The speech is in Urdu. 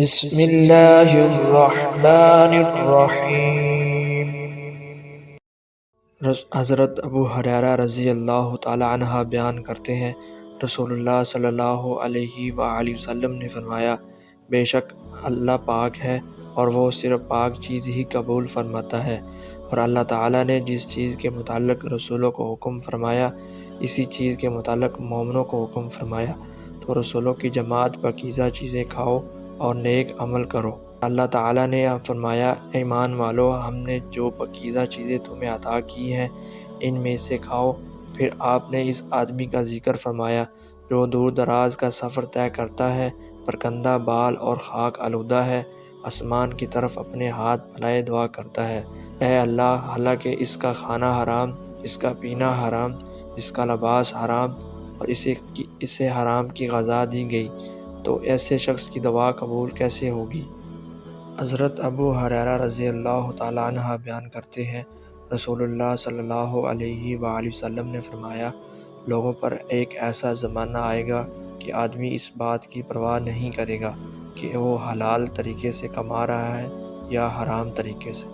بسم اللہ الرحمن الرحیم۔ حضرت ابو ہریرہ رضی اللہ تعالی عنہ بیان کرتے ہیں، رسول اللہ صلی اللہ علیہ وآلہ وسلم نے فرمایا، بے شک اللہ پاک ہے اور وہ صرف پاک چیز ہی قبول فرماتا ہے، اور اللہ تعالیٰ نے جس چیز کے متعلق رسولوں کو حکم فرمایا اسی چیز کے متعلق مومنوں کو حکم فرمایا، تو رسولوں کی جماعت پاکیزہ چیزیں کھاؤ اور نیک عمل کرو۔ اللہ تعالیٰ نے فرمایا، اے ایمان والو، ہم نے جو پاکیزہ چیزیں تمہیں عطا کی ہیں ان میں سے کھاؤ۔ پھر آپ نے اس آدمی کا ذکر فرمایا جو دور دراز کا سفر طے کرتا ہے، پرکندہ بال اور خاک آلودہ ہے، آسمان کی طرف اپنے ہاتھ پھیلائے دعا کرتا ہے، اے اللہ، حالانکہ اس کا کھانا حرام، اس کا پینا حرام، اس کا لباس حرام اور اسے حرام کی غذا دی گئی، تو ایسے شخص کی دعا قبول کیسے ہوگی؟ حضرت ابو ہریرہ رضی اللہ تعالیٰ عنہ بیان کرتے ہیں، رسول اللہ صلی اللہ علیہ وآلہ وسلم نے فرمایا، لوگوں پر ایک ایسا زمانہ آئے گا کہ آدمی اس بات کی پرواہ نہیں کرے گا کہ وہ حلال طریقے سے کما رہا ہے یا حرام طریقے سے۔